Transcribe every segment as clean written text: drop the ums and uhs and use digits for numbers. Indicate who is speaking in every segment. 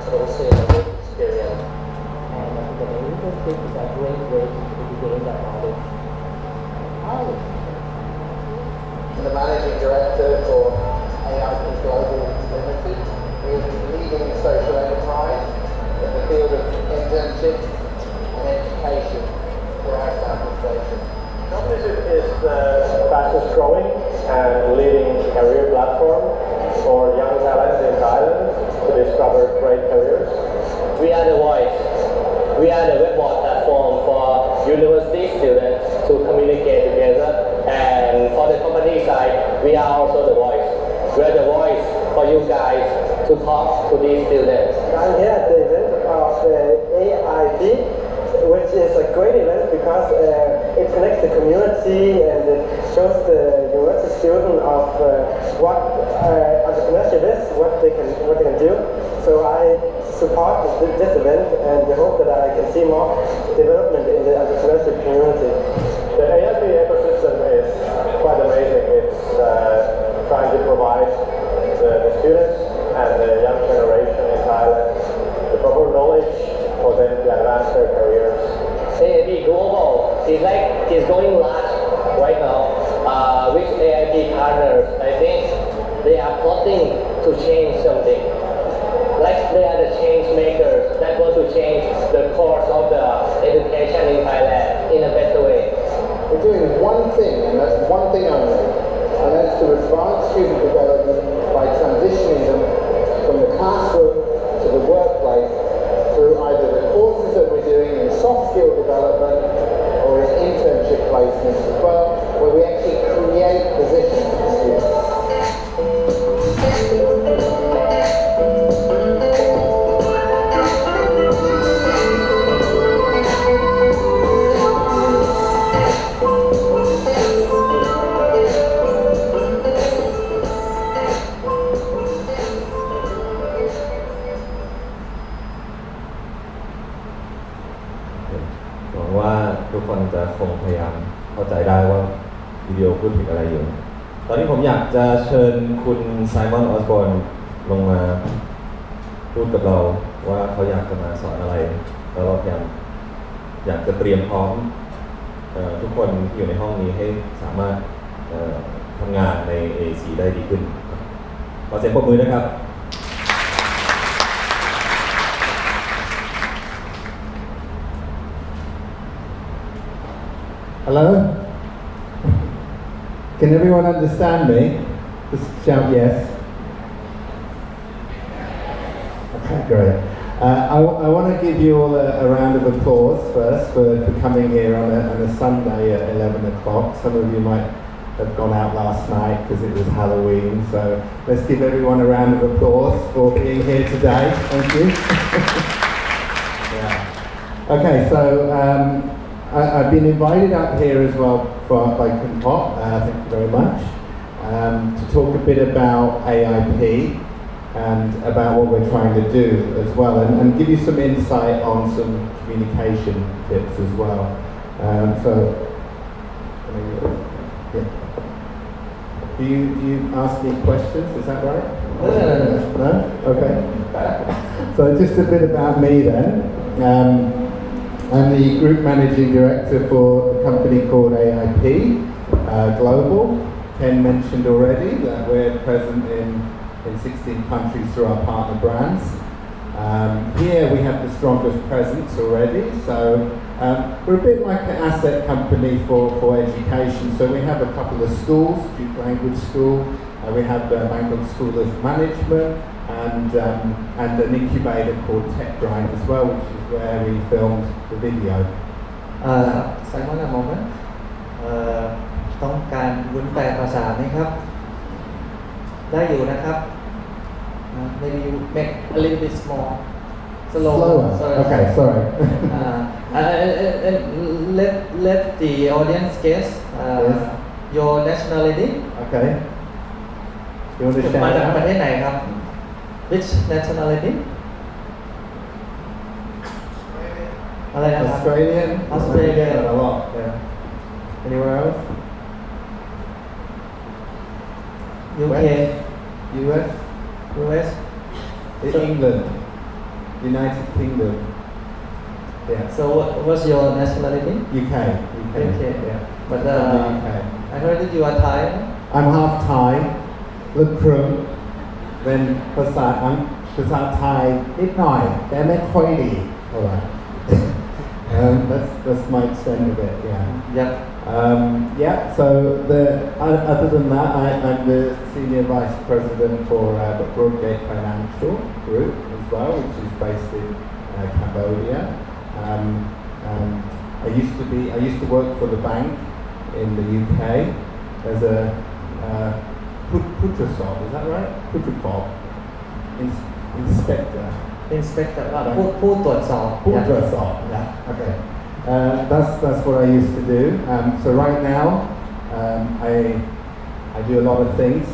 Speaker 1: but also a work experience. And I think that an internship is a great way to gain that knowledge.
Speaker 2: The Managing Director for AIPGlobal.co, who is a leading social enterprise in the field of internship and education throughout Southeast Asia.
Speaker 3: Apprenticeship is the fastest growing and leading career platform for young talent in Thailand to discover great careers.
Speaker 1: We are the voice. We are the webboard platform for university students to communicate together. And for the company side, we are also the voice. We are the voice for you guys to talk to these students.
Speaker 4: I'm here at the event of AIP, which is a great event because it connects the community and it shows the university student of what entrepreneurship is, what they can do. So I support this event and I hope that I can see more development in the entrepreneurship community.
Speaker 3: The AIP ecosystem is quite amazing. It's trying to provide the students and the young generation in Thailand the proper knowledge for them to advance their careers.
Speaker 1: AIPGlobal is going large right now with AIP partners. I think they are plotting to change something. Like they are the change makers that want to change the course of the education in Thailand in a better way.
Speaker 2: We're doing one thing, and that's one thing only, and that's to advance student development by transitioning them from the classroom to the workplace through either the courses that we're doing in soft skill development or in internship placements as well, where we actually create positions for students.
Speaker 5: หวังว่าทุกคนจะคงพยายามเข้าใจได้ว่าวิดีโอพูดถึงอะไรอยู่ตอนนี้ผมอยากจะเชิญคุณไซมอนออสบอร์นลงมาพูดกับเราว่าเขาอยากจะมาสอนอะไรแล้วเราพยายามอยากจะเตรียมพร้อมทุกคนที่อยู่ในห้องนี้ให้สามารถทำงานใน AEC ได้ดีขึ้นขอเสียงปรบมือนะครับ
Speaker 6: Hello? Can everyone understand me? Just shout yes. Okay, great. I want to give you all a round of applause first for coming here on a Sunday at 11 o'clock. Some of you might have gone out last night because it was Halloween, so let's give everyone a round of applause for being here today. Thank you. Yeah. Okay, so I've been invited up here as well by Kun Pop, thank you very much, to talk a bit about AIP and about what we're trying to do as well, and give you some insight on some communication tips as well. Yeah. Do you ask me questions, is that right? No? Okay. So just a bit about me then. I'm the Group Managing Director for a company called AIP Global. Ken mentioned already that we're present in 16 countries through our partner brands. Here we have the strongest presence already, so we're a bit like an asset company for education. So we have a couple of schools, Duke Language School, we have the Bangkok School of Management, and an incubator called Tech Grind as well, which is where we filmed the video.
Speaker 7: Simon, a moment. ต้องการวุ้นแปลภาษาไหมครับ ได้อยู่นะครับ Maybe you make a little bit small.
Speaker 6: Slower.
Speaker 7: Sorry.
Speaker 6: Okay, sorry.
Speaker 7: Let the audience guess
Speaker 6: Yes.
Speaker 7: your nationality.
Speaker 6: Okay. You want to
Speaker 7: มา
Speaker 6: shout
Speaker 7: จากประเทศ
Speaker 6: out?
Speaker 7: ไหนครับ Which nationality? อะไรนะครับ
Speaker 6: Australian?
Speaker 7: Australian.
Speaker 6: A lot, yeah. Anywhere else?
Speaker 7: UK.
Speaker 6: US?
Speaker 7: US.
Speaker 6: England? United Kingdom. Yeah.
Speaker 7: So what's your nationality?
Speaker 6: UK.
Speaker 7: UK.
Speaker 6: Yeah.
Speaker 7: But
Speaker 6: From the UK.
Speaker 7: I heard that you are Thai.
Speaker 6: I'm half Thai, ลูกครึ่งเป็นภาษาไทยนิดหน่อยแต่ไม่ค่อยดีเท่าไหร่ that's my extent of it. Yeah.
Speaker 7: Yep.
Speaker 6: So other than that, I'm the senior vice president for the Broadgate Financial Group as well, which is based in Cambodia. I used to work for the bank in the UK as a Putrasol, is that right? Putrasol inspector.
Speaker 7: ผู้ตรวจสอบ
Speaker 6: Putrasol. Yeah. Okay. That's what I used to do. So right now, I do a lot of things,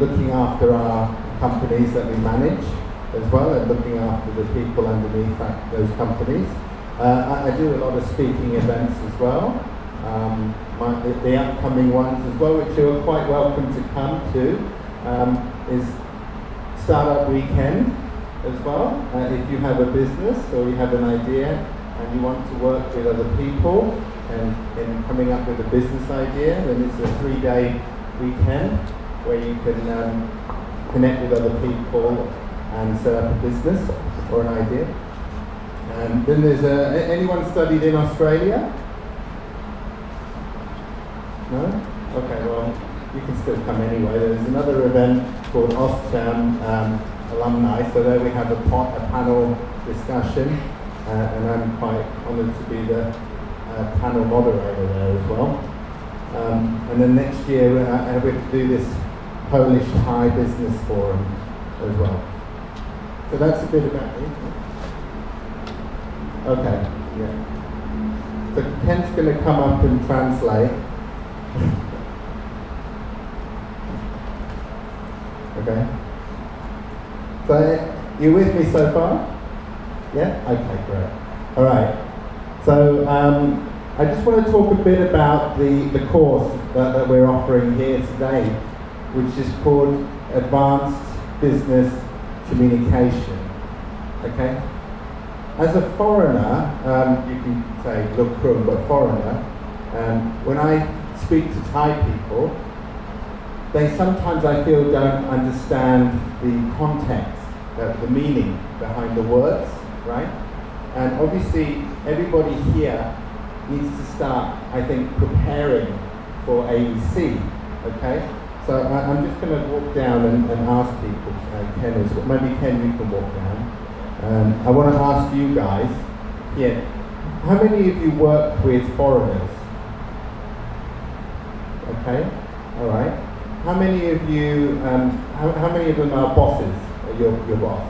Speaker 6: looking after our companies that we manage as well, and looking after the people underneath those companies. I do a lot of speaking events as well. The upcoming ones as well, which you are quite welcome to come to, is Startup Weekend as well. If you have a business or you have an idea and you want to work with other people and in coming up with a business idea, then it's a 3-day weekend where you can connect with other people and set up a business or an idea. And then there's anyone studied in Australia? No? Okay, well, you can still come anyway. There's another event called Auscham Alumni, so there we have a panel discussion, and I'm quite honoured to be the panel moderator there as well. And then next year we're to do this Polish Thai Business Forum as well. So that's a bit about me. Okay, yeah. So Ken's going to come up and translate. Okay. So, you with me so far? Yeah? Okay, great. All right. So, I just want to talk a bit about the course that we're offering here today, which is called Advanced Business Communication. Okay? As a foreigner, you can say Lukrum, but foreigner, when I speak to Thai people, they sometimes, I feel, don't understand the context, the meaning behind the words, right? And obviously, everybody here needs to start, I think, preparing for AEC, okay? So I'm just going to walk down and ask people, Ken as well. Maybe Ken, you can walk down. I want to ask you guys, here, how many of you work with foreigners? Okay, all right. How many of you, how many of them are bosses, your boss?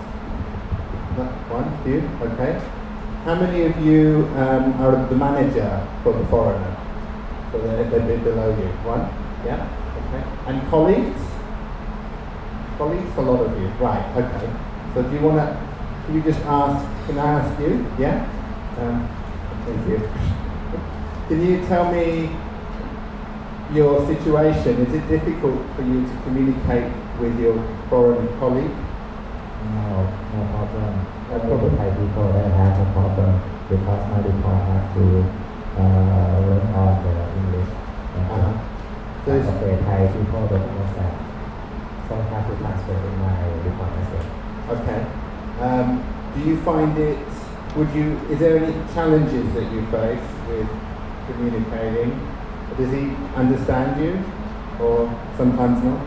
Speaker 6: One, few, okay. How many of you are the manager for the foreigner? So they're a bit below you. One, yeah, okay. And colleagues? Colleagues, a lot of you, right, okay. So do you want to, can you just ask, can I ask you? Yeah? Thank you. Can you tell me your situation? Is it difficult for you to communicate with your foreign colleague?
Speaker 8: No problem. With the Thai people, I have no problem because my department has to learn all the English.
Speaker 6: So
Speaker 8: the Thai people don't understand, so I have to translate in my department.
Speaker 6: Okay. Do you find it? Is there any challenges that you face with communicating? Does he understand you, or sometimes not?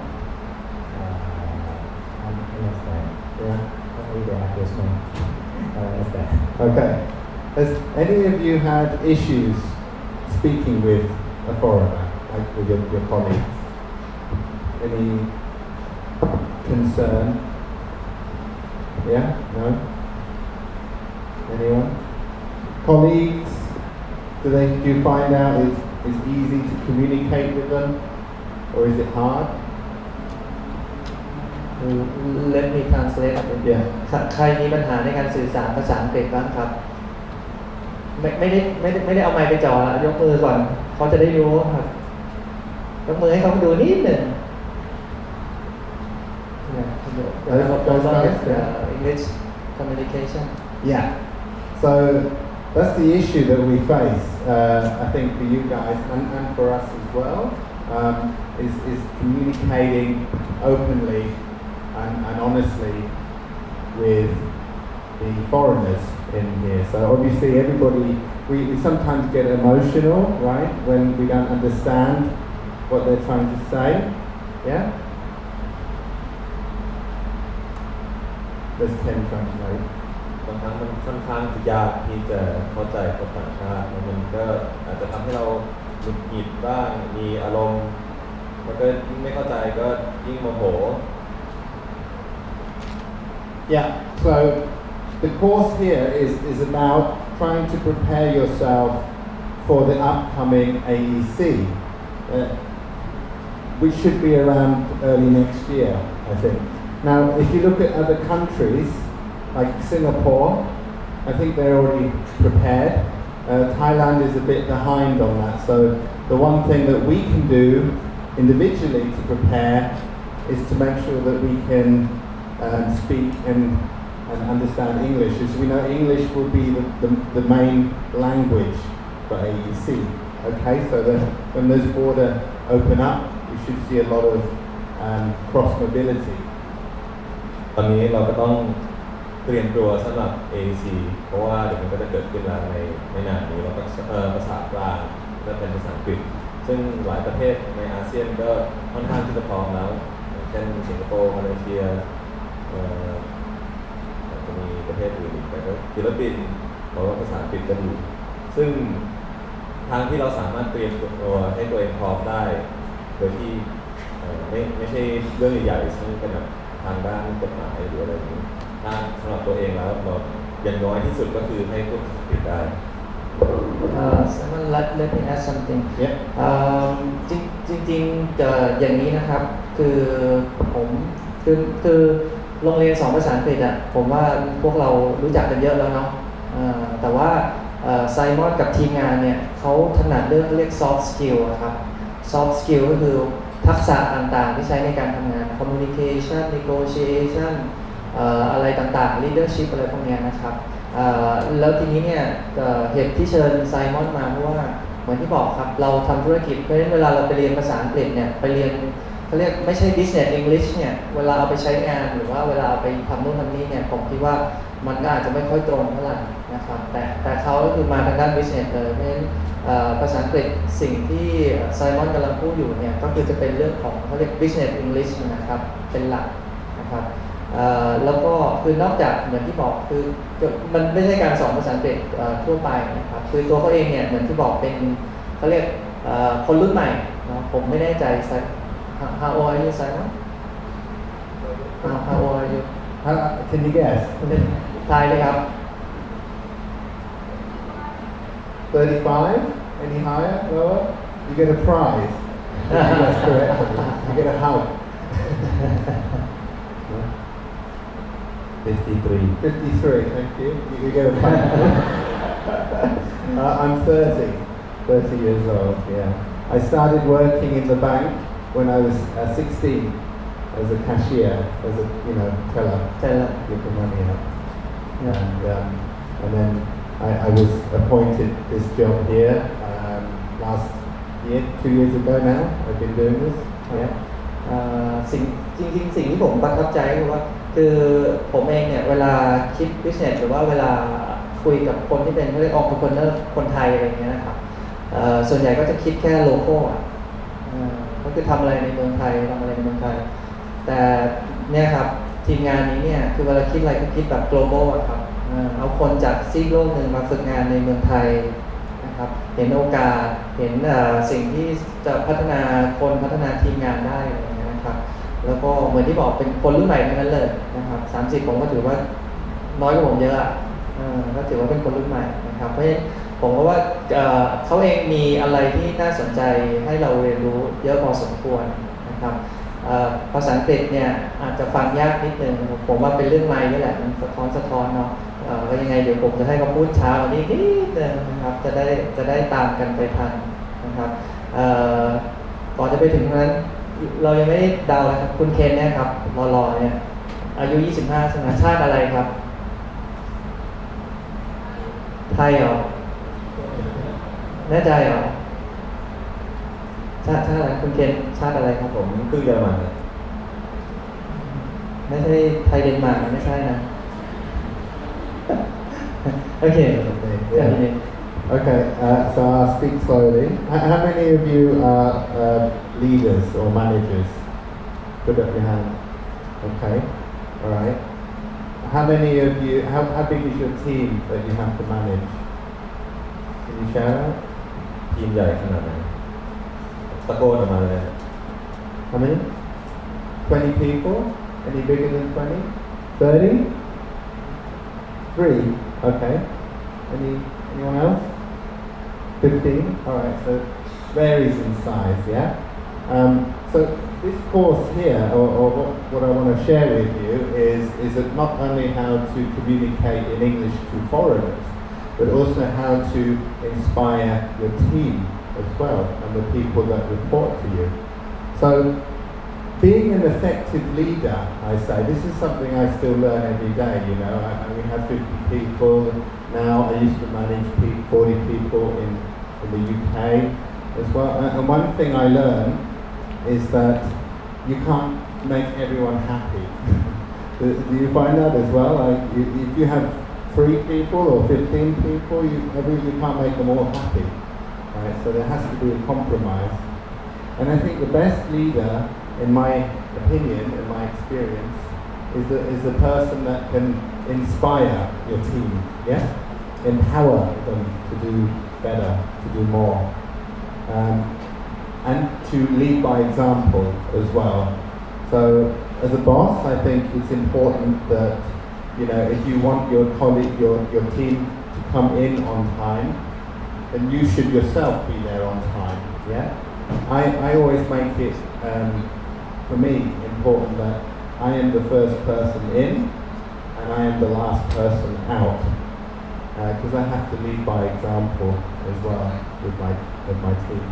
Speaker 8: I understand.
Speaker 6: Yeah.
Speaker 8: Only the adjustment. I understand.
Speaker 6: Okay. Has any of you had issues speaking with a foreigner, like with your colleagues? Any concern? Yeah? No? Anyone? Colleagues? Do you find out it's easy to communicate with them, or is it hard?
Speaker 7: Let me translate.
Speaker 6: Yeah.
Speaker 7: ใครมีปัญหาในการสื่อสารภาษาอังกฤษบ้างครับไม่ได้เอาไมค์ไปจ่อแล้วยกมือก่อนเขาจะได้รู้ครับยกมือให้เขาดูนิดหนึ่ง
Speaker 6: Those guys, yeah.
Speaker 7: English communication.
Speaker 6: Yeah. So that's the issue that we face, I think, for you guys and for us as well, is communicating openly and honestly with the foreigners in here. So obviously everybody, we sometimes get emotional, right, when we don't understand what they're trying to say. Yeah? Does Ken translate?
Speaker 5: บางครั้งมันค่อนข้างยากที่จะเข้าใจคนต่างชาติมันก็อาจจะทำให้เราหงุดหงิดบ้างมีอารมณ์แล้วก็ยิ่งไม่เข้าใจก็ยิ่งโมโห
Speaker 6: Yeah, so the course here is about trying to prepare yourself for the upcoming AEC, which should be around early next year, I think. Now, if you look at other countries, like Singapore, I think they're already prepared. Thailand is a bit behind on that, so the one thing that we can do individually to prepare is to make sure that we can speak and understand English. As we know, English will be the main language for AEC. Okay, so that when those borders open up, we should see a lot of cross mobility.
Speaker 5: ตอนนี้เราก็ต้องเตรียมตัวสำหรับ AEC เพราะว่าเดี๋ยวมันก็จะเกิดขึ้นแล้วในไม่นานนี้แล้วก็ภาษากลางจะเป็นภาษาอังกฤษซึ่งหลายประเทศในอาเซียนก็ค่อนข้างที่จะพร้อมแล้วเช่นสิงคโปร์มาเลเซียจะมีประเทศอื่นอีกแต่ก็ฟิลิปปินส์เพราะว่าภาษาอังกฤษก็ดีซึ่งทางที่เราสามารถเตรียมตัวให้ตัวเองพร้อมได้โดยที่ไม่ใช่เรื่องใหญ่ๆซึ่งเป็นแบบทางด้านกฎหมายหรืออะไรอย่างนี้สำหรับตัวเองแล้วเราอย่างน้อยที่สุดก็คือให้พูดภาษาอังกฤษได้
Speaker 7: Someone let me add something.
Speaker 6: Yeah.
Speaker 7: จริงๆอย่างนี้นะครับคือผมคือโรงเรียน2ภาษาอังกฤษอ่ะผมว่าพวกเรารู้จักกันเยอะแล้วเนาะแต่ว่าไซมอนกับทีมงานเนี่ยเขาถนัดเรื่องเรียก soft skill ครับ soft skill ก็คือทักษะต่างๆที่ใช้ในการทำงาน communication negotiation อะไรต่างๆ leadership อะไรพวกนี้นะครับแล้วทีนี้เนี่ยเหตุที่เชิญไซมอนมาเพราะว่าเหมือนที่บอกครับเราทำธุรกิจเพราะฉะนั้นเวลาเราไปเรียนภาษาอังกฤษเนี่ยไปเรียนเขาเรียกไม่ใช่ business English เนี่ยเวลาเอาไปใช้งานหรือว่าเวลาเอาไปทำนู่นทำนี่เนี่ยผมคิดว่ามันก็อาจจะไม่ค่อยตรงเท่าไหร่นะครับแต่เขาก็คือมาทางด้าน business เลยเพราะฉะนั้นภาษาอังกฤษสิ่งที่ไซมอนกำลังพูดอยู่เนี่ยก็คือจะเป็นเรื่องของเขาเรียก business English นะครับเป็นหลักนะครับแล้วก็คือนอกจากเหมือนที่บอกคือมันไม่ใช่การสอนภาษาอังกฤษทั่วไปนะครับคือตัวเขาเองเนี่ยเหมือนที่บอกเป็นเขาเรียกคนรุ่นใหม่นะผมไม่แน่ใจ How old are you Simon? How old are you?
Speaker 6: Can you guess?
Speaker 7: ทายเลยครับ
Speaker 6: 35? Any higher? Lower? You get a prize. That's correct. You get a hug.
Speaker 5: 53.
Speaker 6: 53, thank you. You get a prize. I'm 30 years old, yeah. I started working in the bank when I was 16 as a cashier, as a teller, get the money out. And then I was appointed this job here last year, 2 years ago now. I've been doing this. Yeah.
Speaker 7: สิ่งที่ผมประทับใจคือว่าคือผมเองเนี่ยเวลาคิด business หรือว่าเวลาคุยกับคนที่เป็นเรียก entrepreneur คนไทยอะไรอย่างเงี้ยนะครับส่วนใหญ่ก็จะคิดแค่โลโก้ก็คือทำอะไรในเมืองไทยแต่เนี่ยครับทีมงานนี้เนี่ยคือเวลาคิดอะไรก็คิดแบบ global ครับเอาคนจากซีกโลกหนึ่งมาฝึกงานในเมืองไทยนะครับเห็นโอกาสเห็นสิ่งที่จะพัฒนาคนพัฒนาทีมงานได้อะไรอย่างเงี้ยนะครับแล้วก็เหมือนที่บอกเป็นคนรุ่นใหม่ทั้งนั้นเลยนะครับ30ผมก็ถือว่าน้อยกว่าผมเยอะก็ถือว่าเป็นคนรุ่นใหม่นะครับเพราะฉะนั้นผมว่าเขาเองมีอะไรที่น่าสนใจให้เราเรียนรู้เยอะพอสมควรนะครับภาษาอังกฤษเนี่ยอาจจะฟังยากนิดนึงผมว่าเป็นเรื่องไม้นี่แหละมันสะท้อนเนาะแล้วยังไงเดี๋ยวผมจะให้เขาพูดช้ากว่านี้นิดนึงนะครับจะได้ตามกันไปทันนะครับก่อนจะไปถึงนั้นเรายังไม่ได้เดาเลยครับคุณเคนเนี่ยครับรอเนี่ยอายุ25ใช่ไหมชาติอะไรครับ ไทยเหรอแน่ใจเหรอชาติอะไรคุณเคนชาติอะไรครับ
Speaker 5: ผมคือเยอรมันนะ
Speaker 7: ไม่ใช่ไทยเดนมาร์กไม่ใช่นะโอเค
Speaker 6: Okay, so I'll speak slowly. How many of you are leaders or managers? Put up your hand. Okay, all right. How many of you, how big is your team that you have to manage? Can you share that?
Speaker 5: ทีมใหญ่ขนาดไหนตะโกนออกมาเลย
Speaker 6: How many? 20 people? Any bigger than 20? 30? 3? Okay. Anyone else? 15? Alright, so varies in size, yeah? So this course here, or what I want to share with you is that not only how to communicate in English to foreigners, but also how to inspire your team as well and the people that report to you. So being an effective leader, I say, this is something I still learn every day, you know. We have 50 people now. I used to manage 40 people in the UK as well. And one thing I learned is that you can't make everyone happy. Do you find that as well? Like if you have 3 people or 15 people, you can't make them all happy, right? So there has to be a compromise. And I think the best leader, in my opinion, in my experience, is the person that can inspire your team, yeah? Empower them to do better, to do more. And to lead by example as well. So as a boss, I think it's important that, you know, if you want your colleague, your team to come in on time, then you should yourself be there on time, yeah? I always make it, for me, important that I am the first person in and I am the last person out, because I have to lead by example as well with my team.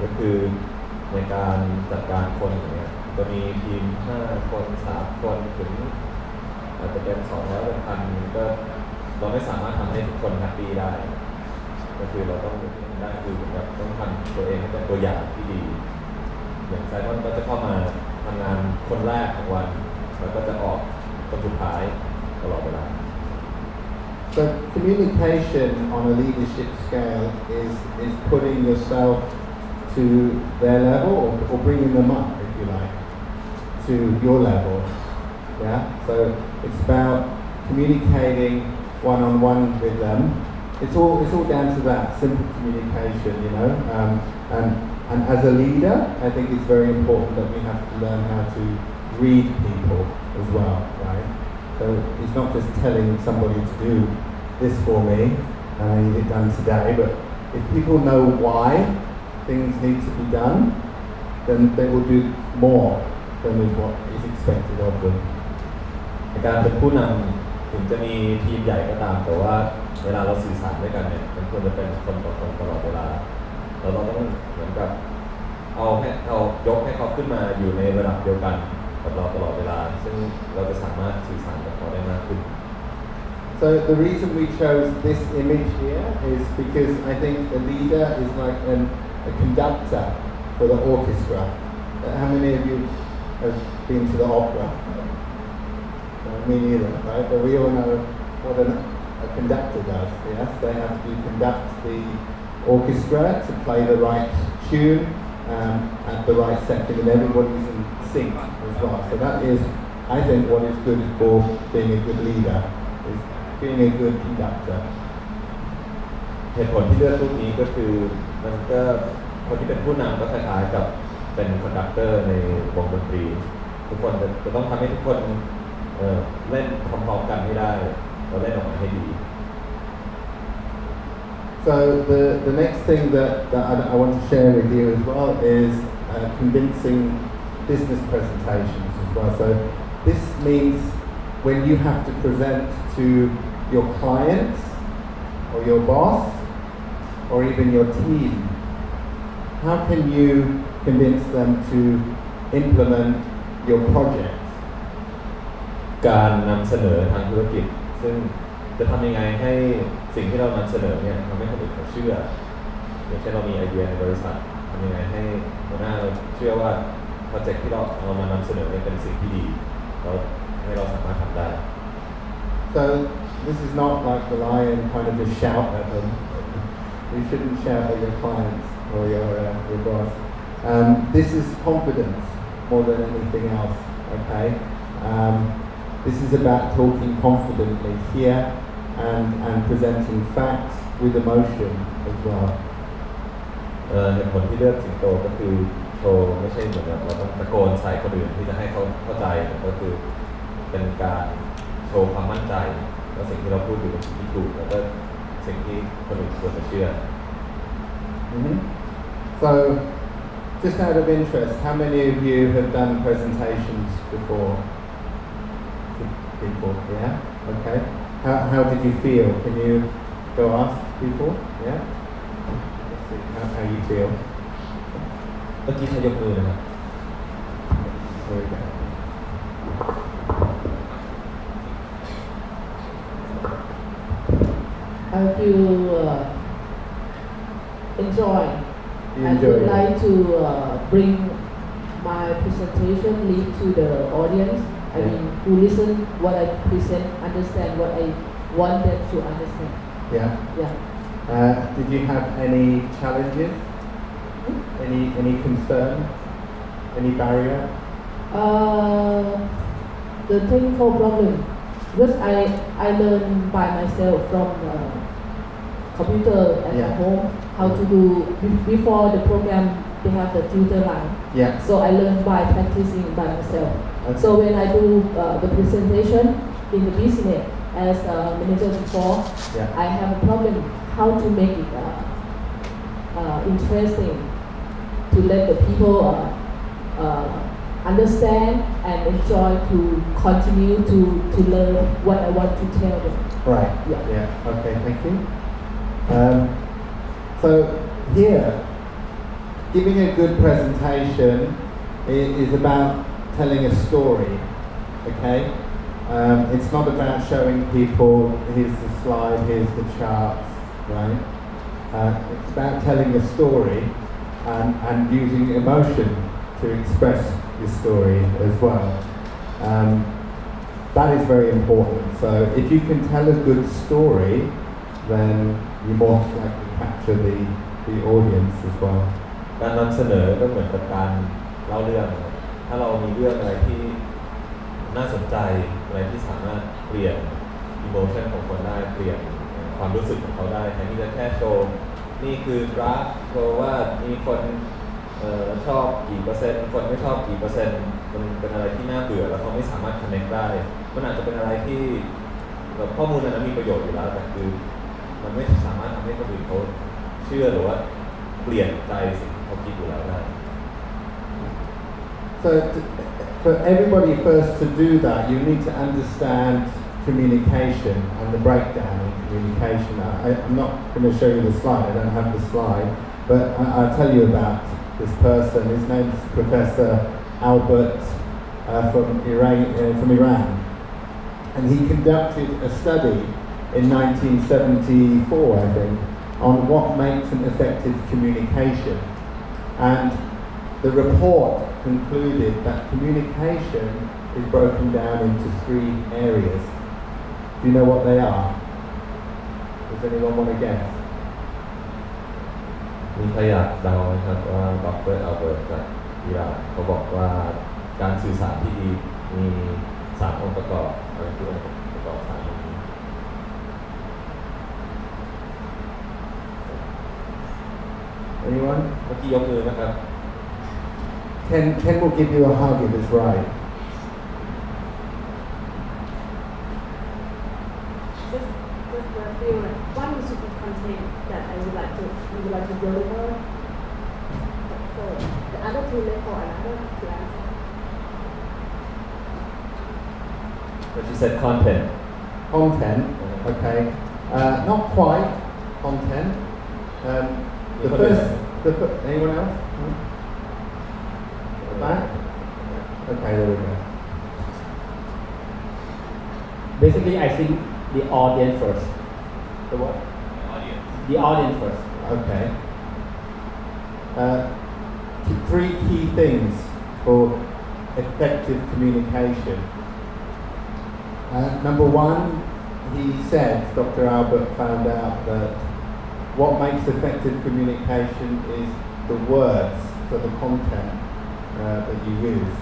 Speaker 5: ก็คือในการจัดการคนอย่างเงี้ยจะมีทีม5 คน 3 คนถึงอาจจะเป็น200 เป็นพันก็เราไม่สามารถทำให้ทุกคนแฮปปี้ได้ก็คือเราต้องได้คือแบบต้องทำตัวเองให้เป็นตัวอย่างที่ดีอย่างไซมอนก็จะเข้ามาทำงานคนแรกของวันแล้วก็จะออกคนสุดท้ายตลอดเวลา
Speaker 6: So communication on a leadership scale is putting yourself to their level or bringing them up, if you like, to your level. Yeah. So it's about communicating one-on-one with them. It's all down to that simple communication, you know. And as a leader, I think it's very important that we have to learn how to read people as well, right? So it's not just telling somebody to do this for me and I need it done today, but if people know why things need to be done, then they will do more than is what is expected of them.
Speaker 5: ในการเป็นผู้นำถึงจะมีทีมใหญ่ก็ตามแต่ว่าเวลาเราสื่อสารด้วยกันเนี่ยมันควรจะเป็นคนต่อคนตลอดเวลาแล้วเราต้องเหมือนกับเอายกให้เขาขึ้นมาอยู่ในระดับเดียวกันกับเราตลอดเวลาซึ่งเราจะสามารถสื่อสารกับเขาได้มากขึ้น
Speaker 6: So the reason we chose this image here is because I think the leader is like a conductor for the orchestra. How many of you have been to the opera? Me neither, right? But we all know what a conductor does, yes? They have to conduct the orchestra to play the right tune at the right setting and everybody's in sync as well. So that is, I think, what is good for being a good leader, is being a good conductor.
Speaker 5: เหตุผลที่เลือกรูปนี้ก็คือมันก็คนที่เป็นผู้นำก็คล้ายๆกับเป็นคอนดักเตอร์ในวงดนตรีทุกคนจะต้องทำให้ทุกคนเล่นพร้อมๆกันให้ได้แล้วเล่นออกมาให้ดี
Speaker 6: So the next thing that I want to share with you as well is convincing business presentations as well. So this means when you have to present to your clients or your boss or even your team, how can you convince them to implement your project?
Speaker 5: การนำเสนอทางธุรกิจซึ่งจะทำยังไงให้ สิ่งที่เรานำเสนอเนี่ยทำให้คนอื่นเขาเชื่ออย่างเช่นเรามีไอเดียในบริษัททำยังไงให้หัวหน้าเราเชื่อว่าโปรเจกต์ที่เรามานำเสนอเนี่ยเป็นสิ่งที่ดีแล้วให้เราสามารถทำได้
Speaker 6: So this is not like the lion kind of just shout at them. You shouldn't shout at your clients or your boss. This is confidence more than anything else. Okay. This is about talking confidently here and presenting facts with emotion as well.
Speaker 5: เหตุผลที่เลือกสิงโตก็คือโชว์ไม่ใช่เหมือนเราต้องตะโกนใส่คนอื่นที่จะให้เขาเข้าใจแต่ก็คือเป็นการโชว์ความมั่นใจว่าสิ่งที่เราพูดอยู่เป็นสิ่งที่ถูกแล้วก็สิ่งที่คนอื่นควรจะเชื่อ
Speaker 6: So just out of interest, how many of you have done presentations before? People, yeah? Okay. How did you feel? Can you go ask people? Yeah? Let's see how you feel.
Speaker 5: เมื่อกี้ใครยกมือนะครับ
Speaker 6: There we go.
Speaker 9: I feel enjoy.
Speaker 6: You
Speaker 9: I
Speaker 6: enjoy
Speaker 9: would
Speaker 6: it?
Speaker 9: like to bring my presentation lead to the audience. I
Speaker 6: Yeah.
Speaker 9: mean, who listen what I present, understand what I want them to understand.
Speaker 6: Yeah.
Speaker 9: Yeah.
Speaker 6: Did you have any challenges? Any concern? Any barrier?
Speaker 9: The technical problem, because I learn by myself from computer at
Speaker 6: Yeah.
Speaker 9: home how to do before the program. They have the tutor line.
Speaker 6: Yeah.
Speaker 9: So I learn by practicing by myself.
Speaker 6: Okay.
Speaker 9: So when I do the presentation in the business as a manager before,
Speaker 6: Yeah.
Speaker 9: I have a problem how to make it interesting to let the people understand and enjoy to continue to learn what I want to tell them.
Speaker 6: Right.
Speaker 9: Yeah.
Speaker 6: Okay, thank you. So here, giving a good presentation is about telling a story. Okay. It's not about showing people here's the slide, here's the charts, right? It's about telling a story and using emotion to express your story as well. That is very important. So if you can tell a good story, then you more likely capture the audience as well.
Speaker 5: การนำเสนอก็เหมือนกับการเล่าเรื่องถ้าเรามีเรื่องอะไรที่น่าสนใจอะไรที่สามารถเปลี่ยน emotion ของคนได้เปลี่ยนความรู้สึกของเขาได้แทนที่จะแค่โชว์นี่คือกราฟโชว์ว่ามีคนชอบกี่เปอร์เซ็นต์คนไม่ชอบกี่เปอร์เซ็นต์มันเป็นอะไรที่น่าเบื่อแล้วเขาไม่สามารถ connect ได้มันอาจจะเป็นอะไรที่แบบข้อมูลนั้นมีประโยชน์อยู่แล้วแต่คือมันไม่สามารถทำให้คนอื่นเขาเชื่อหรือว่าเปลี่ยนใจสิ่งที่เขาคิดอยู่แล้วได้
Speaker 6: So for everybody first to do that, you need to understand communication and the breakdown in communication. I'm not going to show you the slide, I don't have the slide, but I'll tell you about this person. His name's Professor Albert from Iran. And he conducted a study in 1974, I think, on what makes an effective communication. And the report concluded that communication is broken down into 3 areas. Do you know what they are? Does anyone want to guess?
Speaker 5: มีใครอยากเดาไหมครับว่าดร.อัลเบิร์ตจากอิหร่านเขาบอกว่าการสื่อสารที่ดีมี3 องค์ประกอบอะไรคือองค์ประกอบ3องค์นี้
Speaker 6: Anyone?
Speaker 5: เมื่อกี้ยกมือนะครับ
Speaker 6: Ken will give you a hug if it's right.
Speaker 10: Just feel like one should be content that I would like to deliver. So the other 2 left for another class.
Speaker 5: But you said content.
Speaker 6: Content, okay. Not quite content. The first, anyone else? No? At the back? Okay, there we go.
Speaker 11: Basically, I think the audience first.
Speaker 6: The what?
Speaker 11: The audience first.
Speaker 6: Okay. Three key things for effective communication. Number one, he said, Dr. Albert found out that what makes effective communication is the words, so the content that you use.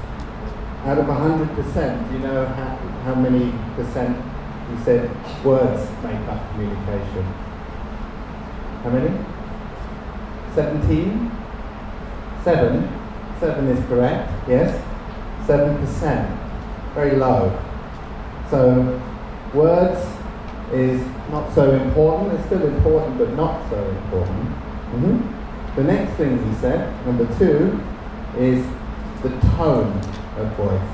Speaker 6: Out of 100%, do you know how many percent he said words make up communication? How many? 17? 7? 7 is correct, yes? 7%, very low. So words is not so important. It's still important, but not so important. The next thing he said, number 2, is the tone of voice.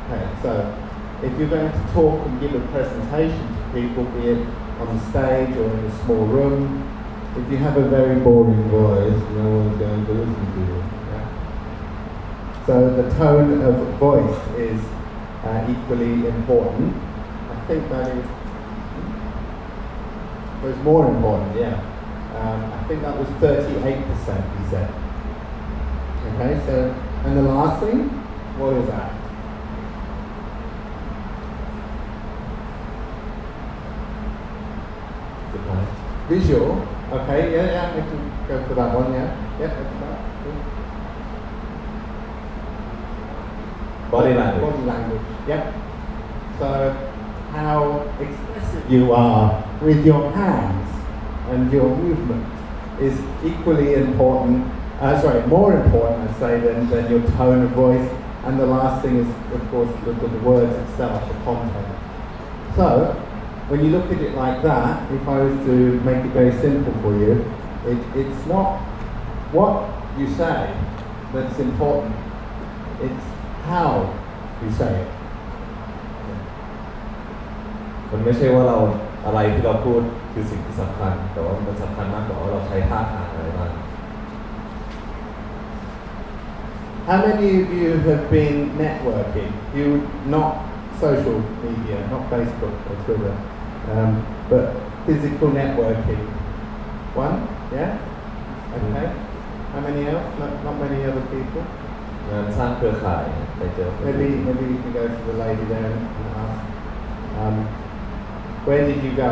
Speaker 6: Okay, so if you're going to talk and give a presentation to people, be it on the stage or in a small room, if you have a very boring voice, no one's going to listen to you. Yeah? So the tone of voice is equally important. I think that is more important, yeah. I think that was 38%, he said. Okay, so, and the last thing, what is that? Visual. Okay, yeah, I can go for that one, yeah. Yeah, that's that.
Speaker 5: Body language.
Speaker 6: Body language, yeah. So, how expressive you are with your hands and your movement is equally important, more important, I'd say, than your tone of voice. And the last thing is, of course, the words itself, the content. So, when you look at it like that, if I was to make it very simple for you, it's not what you say that's important, it's how you say it.
Speaker 5: มันไม่ใช่ว่าเราอะไรที่เราพูดคือสิ่งที่สำคัญแต่ว่ามันสำคัญมากกว่าว่าเราใช้ท่าทางอะไรบ้าง
Speaker 6: How many of you have been networking? You not social media, not Facebook or Twitter, but physical networking. One, yeah. Okay. How many else? Not many other people.
Speaker 5: งานสร้างเครือข่ายไปเจอ
Speaker 6: Maybe you can go to the lady there and ask. Where did you go?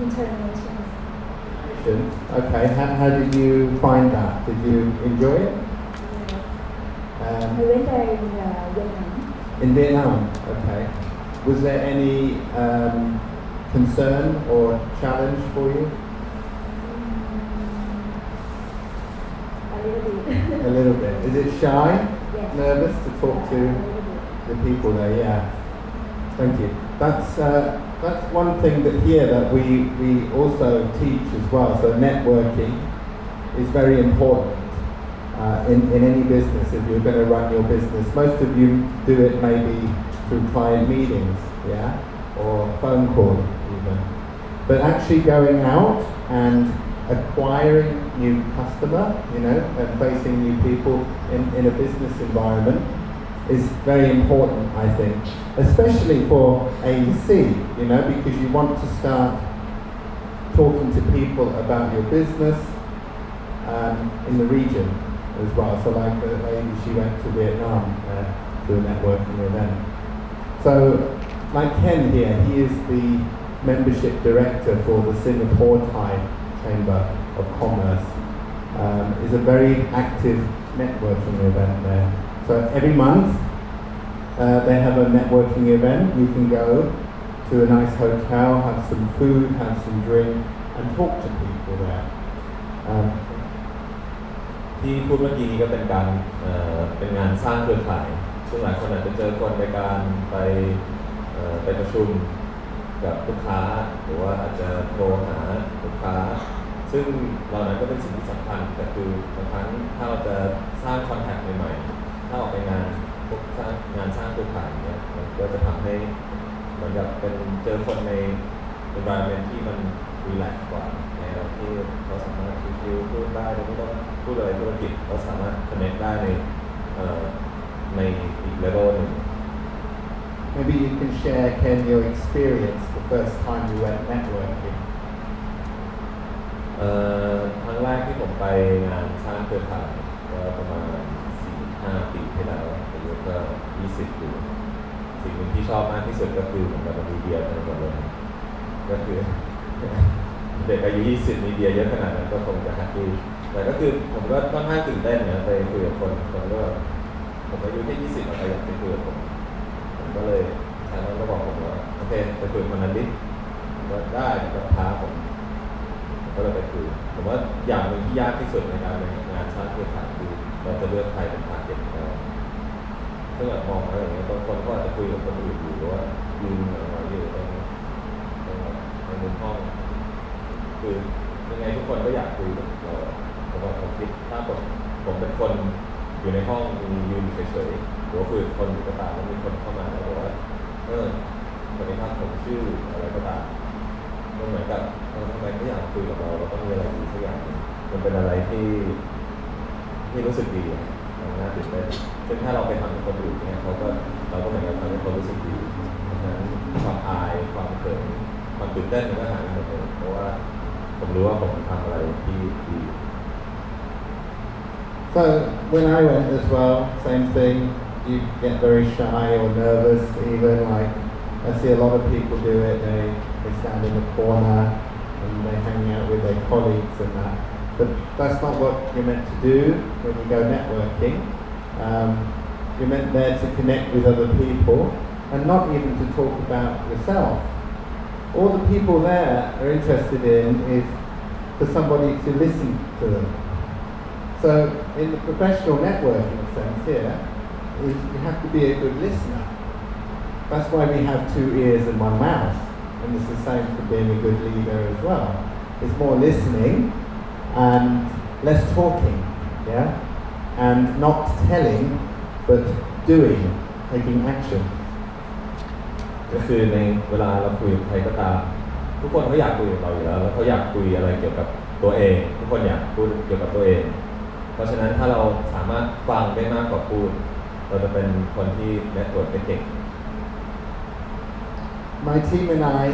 Speaker 10: International.
Speaker 6: Okay, how did you find that? Did you enjoy it?
Speaker 10: I went there in Vietnam.
Speaker 6: In Vietnam, okay. Was there any concern or challenge for you?
Speaker 10: A little bit.
Speaker 6: A little bit. Is it shy?
Speaker 10: Yes.
Speaker 6: Nervous to talk to the people there? Yeah. Thank you. That's one thing that we also teach as well. So networking is very important in any business. If you're going to run your business, most of you do it maybe through client meetings, yeah, or phone call even. But actually going out and acquiring new customer, and facing new people in a business environment is very important, I think, especially for AEC, because you want to start talking to people about your business in the region as well. So like the lady, she went to Vietnam to a networking event. So like Ken here, he is the membership director for the Singapore Thai Chamber of Commerce. Is a very active networking event there. So every month they have a networking event. You can go to a nice hotel, have some food, have some drink, and talk to people there.
Speaker 5: ที่พูดเมื่อกี้นี้ก็เป็นการเป็นงานสร้างเครือข่ายซึ่งหลายคนอาจจะเจอคนในการไปประชุมกับลูกค้าหรือว่าอาจจะโทรหาลูกค้าซึ่งเหล่านั้นก็เป็นสิ่งที่สำคัญแต่คือบางครั้งถ้าเราจะสร้างคอนแทคใหม่ๆถ้าออกไปงานสร้างเครือข่ายเนี่ยมันก็จะทำให้เหมือนกับเป็นเจอคนใน environment ที่มันรีแลกซ์กว่าในเราที่เขาสามารถที่ คิวพูดได้โดยไม่ต้องพูดอะไรธุรกิจเราสามารถ connect ได้ในอีก level หนึ่ง
Speaker 6: Maybe you can share, Ken, your experience the first time you went networking.
Speaker 5: ครั้งแรกที่ผมไปงานสร้างเครือข่ายก็ประมาณ 4-5 ปีที่แล้วอายุก็ 20 ปีสิ่งหนึ่งที่ชอบมากที่สุดก็คือเหมือนกับมีเดียทั้งหมดเลยก็คือ เด็กอายุ 20 มีเดียเยอะขนาดนั้นก็คงจะแฮปปี้แต่ก็คือผมก็ค่อนข้างตื่นเต้นนะไปคุยกับคนก็ผมอายุแค่ 20 อะไรอยากไปคุยกับผมก็เลยทางนั้นก็บอกผมว่าโอเคไปคุยคนนั้นดิก็ได้ก็ท้าผมก็เลยไปคุยผมว่าอย่างหนึ่งที่ยากที่สุดในการเป็นงานสร้างเครือข่ายคือเราจะเลือกใครเป็นทาร์เก็ตของเราถ้าแบบมองอะไรอย่างเงี้ยบางคนก็อาจจะคุยกับคนอื่นอยู่หรือว่ายืนอยู่ในมุมห้องคือยังไงทุกคนก็อยากคุยกับเราแต่ว่าผมคิดถ้าผมเป็นคนอยู่ในห้องยืนเฉยๆหรือว่าคุยกับคนอยู่ก็ตามแล้วมีคนเข้ามาแล้วบอกว่าสวัสดีครับผมชื่ออะไรก็ตามก็เหมือนกับทำไมเขาอยากคุยกับเราเราต้องมีอะไรดีสักอย่างมันเป็นอะไรที่รู้สึกดีน่าตื่นเต้นซึ่งถ้าเราไปทำกับคนอื่นเนี่ยเราก็เหมือนกับทำให้เขารู้สึกดีเพราะฉะนั้นความอายความเขินความตื่นเต้นมันก็หายไปหมดเลยเพราะว่าผมรู้ว่าผมทำอะไรที่ดี
Speaker 6: So when I went as well, same thing. You get very shy or nervous, even like I see a lot of people do it. They stand in the corner and they hang out with their colleagues and that. But that's not what you're meant to do when you go networking. You're meant there to connect with other people and not even to talk about yourself. All the people there are interested in is for somebody to listen to them. So in the professional networking sense here, is you have to be a good listener. That's why we have 2 ears and 1 mouth. And it's the same for being a good leader as well. It's more listening and less talking, yeah? And not telling, but doing, taking action.
Speaker 5: ก็คือในเวลาเราคุยกับใครก็ตามทุกคนเขาอยากคุยกับเราอยู่แล้วแล้วเขาอยากคุยอะไรเกี่ยวกับตัวเองทุกคนอยากพูดเกี่ยวกับตัวเองเพราะฉะนั้นถ้าเราสามารถฟังได้มากกว่าพูดเราจะเป็นคนที่เน็ตเวิร์คได้เก่ง
Speaker 6: My team and I,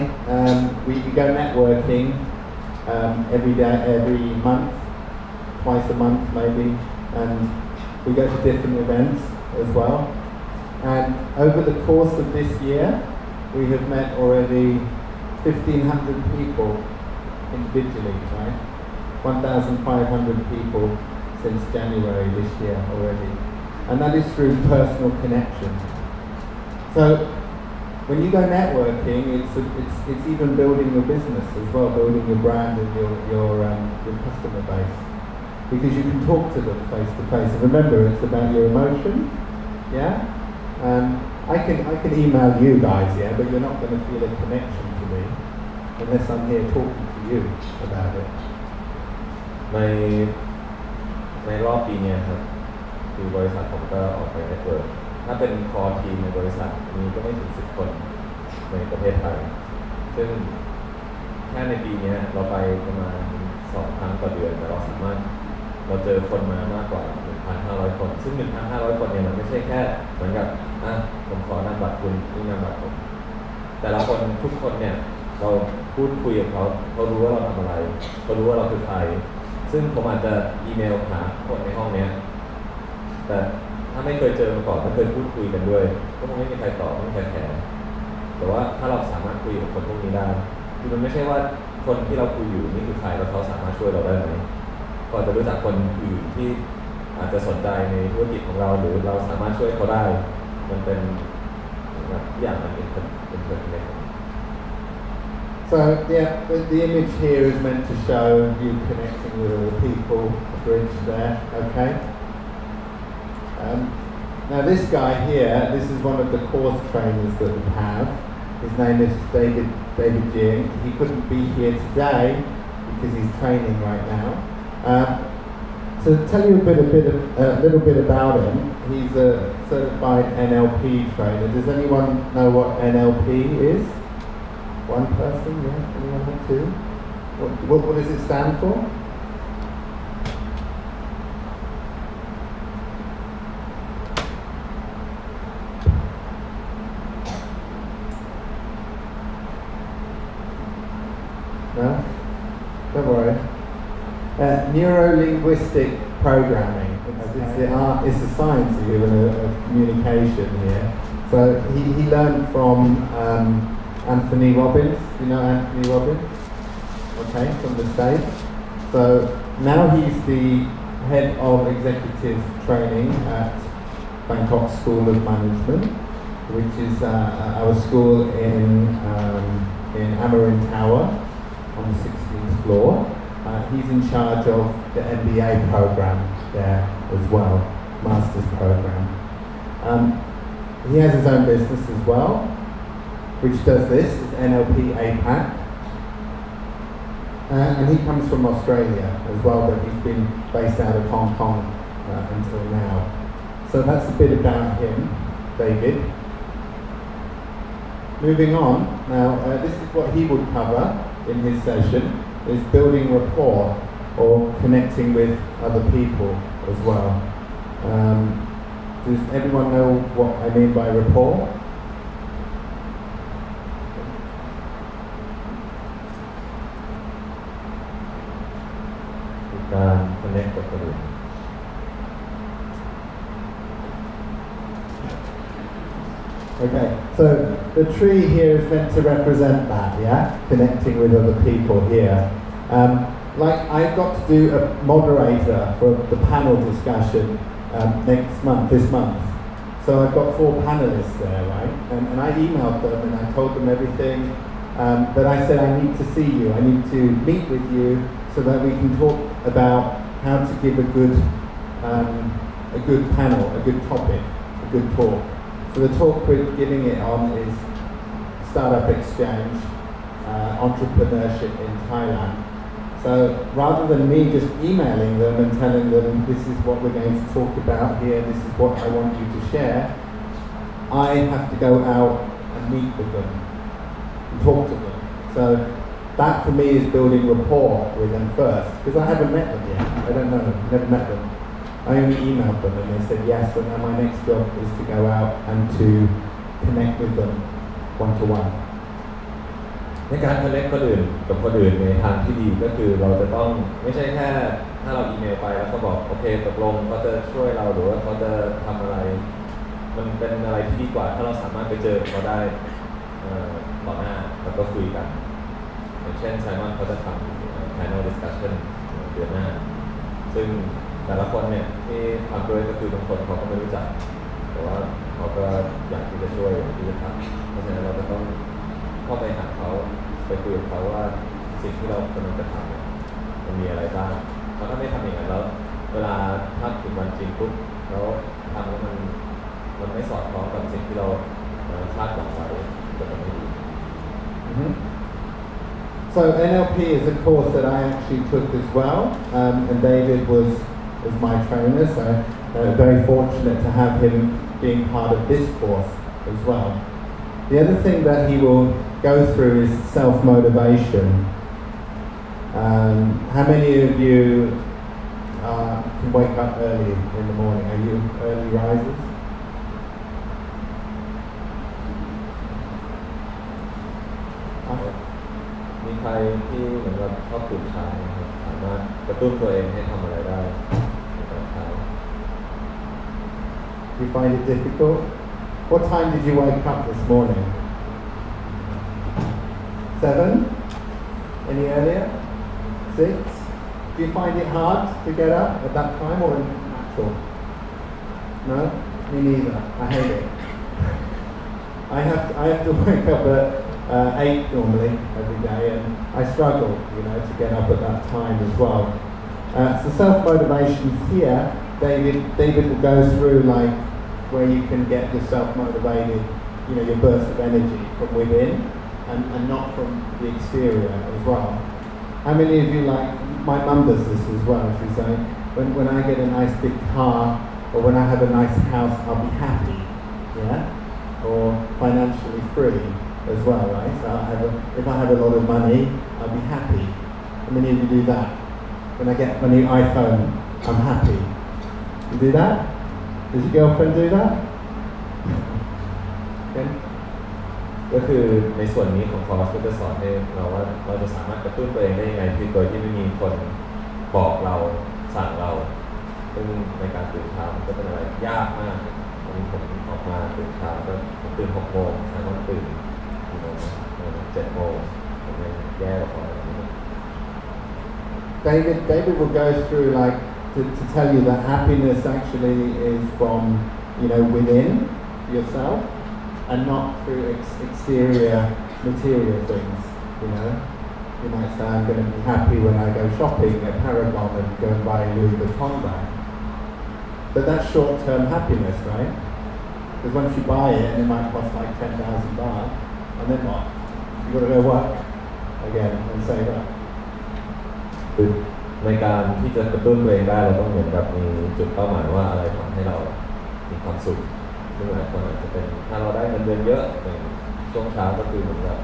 Speaker 6: we go networking every day, every month, twice a month maybe, and we go to different events as well. And over the course of this year, we have met already 1,500 people individually, right? 1,500 people since January this year already. And that is through personal connection. So when you go networking, it's even building your business as well, building your brand and your customer base. Because you can talk to them face to face. And remember, it's about your emotion, yeah? I can email you guys, yeah, but you're not going to feel a connection to me unless I'm here talking to you about it.
Speaker 5: ในรอบปีนี้ครับคือบริษัทผมก็ออกไปเน็ตเวิร์คถ้าเป็นคอทีมในบริษัทมีก็ไม่ถึง10 คนในประเทศไทยซึ่งแค่ในปีนี้เราไปประมาณ2 ครั้งต่อเดือนแต่เราเจอคนมามากกว่า 1,500 คนซึ่ง 1,500 คนเนี่ยมันไม่ใช่แค่เหมือนกับผมขอนำบัตรคุณนี่นำบัตรผมแต่ละคนทุกคนเนี่ยเราพูดคุยกับเขารู้ว่าเราทำอะไรเขารู้ว่าเราคือใครซึ่งผมอาจจะอีเมลหาคนในห้องนี้แต่ถ้าไม่เคยเจอมาก่อนไม่เคยพูดคุยกันด้วยก็คงไม่มีใครตอบไม่มีใครแคร์แต่ว่าถ้าเราสามารถคุยกับคนพวกนี้ได้คือมันไม่ใช่ว่าคนที่เราคุยอยู่นี่คือใครแล้วเขาสามารถช่วยเราได้ไหมก็จะรู้จักคนอื่นที่อาจจะสนใจในธุรกิจของเราหรือเราสามารถช่วยเขาได้มันเป็นอย่างมันเป็นเรื่อง
Speaker 6: So yeah, the image here is meant to show you connecting with all the people, the bridge there, okay? Now this guy here, this is one of the course trainers that we have. His name is David Jing. He couldn't be here today because he's training right now. To tell you a little bit about him, he's a certified NLP trainer. Does anyone know what NLP is? One person, yeah? Anyone have 2? What does it stand for? Neuro-linguistic programming. It's a science even of communication here. So he learned from Anthony Robbins. You know Anthony Robbins? Okay, from the States. So now he's the head of executive training at Bangkok School of Management, which is our school in Amarin Tower on the 16th floor. He's in charge of the MBA program there as well, master's program. He has his own business as well, which does this, it's NLP APAC. And he comes from Australia as well, but he's been based out of Hong Kong until now. So that's a bit about him, David. Moving on, now this is what he would cover in his session, is building rapport or connecting with other people as well. Does everyone know what I mean by rapport?
Speaker 5: Connect with others.
Speaker 6: Okay, so the tree here is meant to represent that, yeah? Connecting with other people here. Like I've got to do a moderator for the panel discussion this month. So I've got 4 panelists there, right? And I emailed them and I told them everything. But I said I need to see you, I need to meet with you so that we can talk about how to give a good panel, a good topic, a good talk. So the talk we're giving it on is Startup Exchange, Entrepreneurship in Thailand. So rather than me just emailing them and telling them this is what we're going to talk about here, this is what I want you to share, I have to go out and meet with them and talk to them. So that for me is building rapport with them first, because I haven't met them yet. I don't know, never met them. I only emailed them and they said yes, and now my next job is to go out and to connect with them one-to-one.
Speaker 5: ในการ connect คนอื่นกับคนอื่นในทางที่ดีก็คือเราจะต้องไม่ใช่แค่ถ้าเราอีเมลไปแล้วเขาบอกโอเคตกลงเขาจะช่วยเราหรือว่าเขาจะทำอะไรมันเป็นอะไรที่ดีกว่าถ้าเราสามารถไปเจอเขาได้ต่อหน้าแล้วก็คุยกันอย่างเช่นไซมอนเขาจะทำ panel discussion เดือนหน้าซึ่งแต่ละคนเนี่ยที่ทำด้วยก็คือบางคนเขาก็ไม่รู้จักแต่ว่าเขาก็อยากที่จะช่วยอยากที่จะทำเพราะฉะนั้นเราจะต้องเข้าไปหาเขาไปคุยกับเขาว่าสิ่งที่เรากำลังจะทำเนี่ยมันมีอะไรบ้างเพราะถ้าไม่ทำอย่างนั้นแล้วเวลาถ้าถึงวันจริงปุ๊บแล้วทำแล้วมันไม่สอดคล้องกับสิ่งที่เราคาดหวังไว้จะไม่ดี
Speaker 6: So NLP is a course that I actually took as well, and David was my trainer, so very fortunate to have him being part of this course as well. The other thing that he will go through is self-motivation. How many of you can wake up early in the morning? Are you early risers?
Speaker 5: Okay. มีใครที่เหมือนกับชอบตื่นเช้านะครับสามารถกระตุ้นตัวเองให้ทำอะไรได้ในตอนเช้า
Speaker 6: Do you find it difficult? What time did you wake up this morning? 7? Any earlier? 6? Do you find it hard to get up at that time or natural? No? Me neither. I hate it. I have to wake up at 8 normally every day, and I struggle, to get up at that time as well. So self-motivation here, David will go through like where you can get yourself motivated, your burst of energy from within and not from the exterior as well. How many of you my mum does this as well? She's saying, when I get a nice big car or when I have a nice house, I'll be happy, or financially free as well, right? So if I have a lot of money, I'll be happy. How many of you do that? When I get my new iPhone, I'm happy. You do that? Does your girlfriend do that? Okay.
Speaker 5: ก็คือในส่วนนี้ของคอร์สก็จะสอนให้เราว่าเราจะสามารถกระตุ้นตัวเองได้ยังไงโดยที่ไม่มีคน บอกเราสั่งเราซึ่งในการตื่นเช้ามันก็เป็นอะไรยากมากวันนี้ผมออกมาตื่นเช้าก็ผมตื่น6 โมงไซมอนตื่นกี่โมง7 โมงผมยังแย่กว่าอะไรนี้
Speaker 6: David will go through like to tell you that happiness actually is from within yourself and not through exterior material things. You might say I'm going to be happy when I go shopping at Paragon and go and buy a Louis Vuitton bag, but that's short-term happiness, right? Because once you buy it, and it might cost like 10,000 baht, and then what? You got to go work again and save up.
Speaker 5: ในการที่จะกระตุ้นตัวเองได้เราต้องเหมือนกับมีจุดเป้าหมายว่าอะไรทำให้เรามีความสุขซึ่งหลายคนอาจจะเป็นถ้าเราได้เงินเดือนเยอะอย่างช่วงเช้าก็คือเหมือนกับ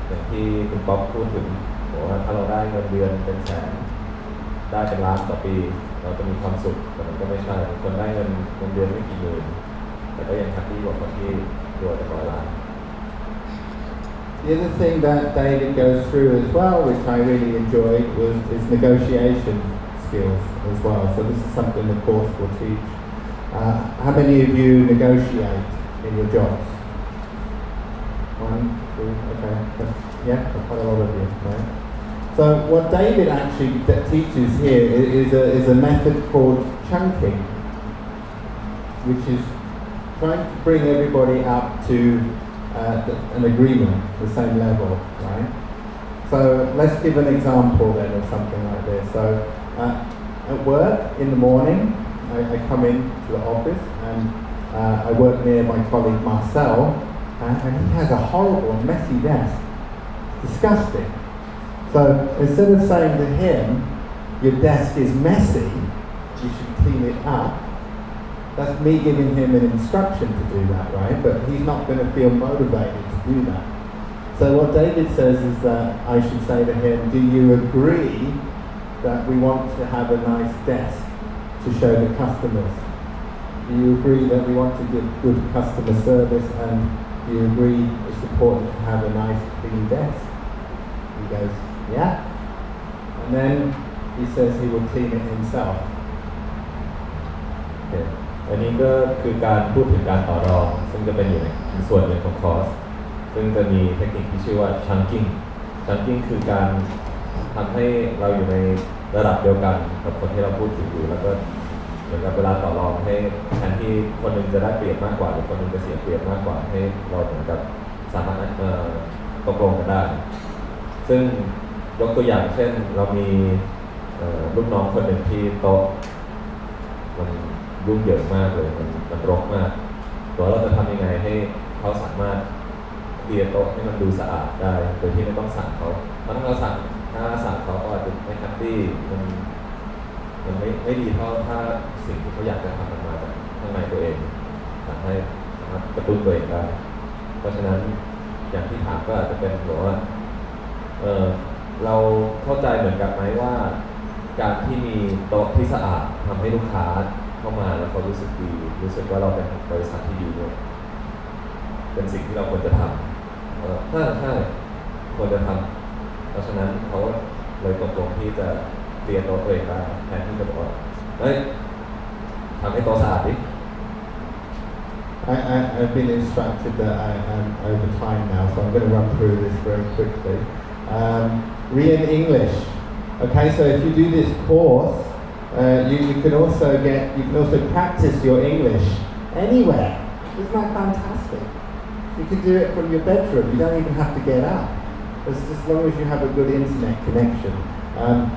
Speaker 5: อย่างที่คุณป๊อปพูดถึงบอกว่าถ้าเราได้เงินเดือนเป็นแสนได้เป็นล้านต่อปีเราจะมีความสุขแต่มันก็ไม่ใช่คนได้เงินเดือนไม่กี่หมื่นแต่ก็ยังแฮปปี้กว่าคนที่รวยแต่ร้อยล้าน
Speaker 6: The other thing that David goes through as well, which I really enjoyed, is negotiation skills as well. So this is something the course will teach. How many of you negotiate in your jobs? 1, 2, okay. Yeah, quite a lot of you, right? So what David actually teaches here is a method called chunking, which is trying to bring everybody up to an agreement, the same level, right? So let's give an example then of something like this. So at work in the morning, I come in to the office and I work near my colleague Marcel, and he has a horrible and messy desk. Disgusting. So instead of saying to him, your desk is messy, you should clean it up, that's me giving him an instruction to do that, right? But he's not going to feel motivated to do that. So what David says is that I should say to him, do you agree that we want to have a nice desk to show the customers? Do you agree that we want to give good customer service, and do you agree it's important to have a nice clean desk? He goes, yeah. And then he says he will clean it himself.
Speaker 5: Okay. อันนี้ก็คือการพูดถึงการต่อรองซึ่งจะเป็นอยู่ในส่วนหนึ่งของคอร์สซึ่งจะมีเทคนิคที่ชื่อว่า chunking คือการทำให้เราอยู่ในระดับเดียวกันกับคนที่เราพูดถึงอยู่แล้วก็เหมือนกับเวลาต่อรองให้แทนที่คนหนึ่งจะได้เปรียบมากกว่าหรือคนหนึ่งจะเสียเปรียบมากกว่าให้เราเหมือนกับสามารถตกลงกันได้ซึ่งยกตัวอย่างเช่นเรามีลูกน้องคนหนึ่งที่โต๊ะมันยุ่งเหยิงมากเลยมันรกมากตัวเราจะทำยังไงให้เขาสามารถเคลียร์โต๊ะให้มันดูสะอาดได้โดยที่ไม่ต้องสั่งเขาถ้าเราสั่งเขาก็อาจจะไม่แฮปปี้มันไม่ดีเท่าถ้าสิ่งที่เขาอยากจะทำมันมาจากข้างในตัวเองทำให้สามารถกระตุ้นตัวเองได้เพราะฉะนั้นอย่างที่ถามก็อาจจะเป็นบอกว่าเราเข้าใจเหมือนกันไหมว่าการที่มีโต๊ะที่สะอาดทำให้ลูกค้าเข้ามาแล้วเขารู้สึกดีรู้สึกว่าเราเป็นบริษัทที่ดีด้วยเป็นสิ่งที่เราควรจะทำถ้าควรจะทำเพราะฉะนั้นเขาเลยตกลงที่จะเปลี่ยนโต๊ะตัวเองได้แทนที่จะบอกว่าเฮ้ยทำให้โต๊ะสะอาดดิ
Speaker 6: I've been instructed that I'm over time now, so I'm going to run through this very quickly. Rian English. Okay, so if you do this course, you can also practice your English anywhere. Isn't that fantastic? You can do it from your bedroom. You don't even have to get up, as long as you have a good internet connection.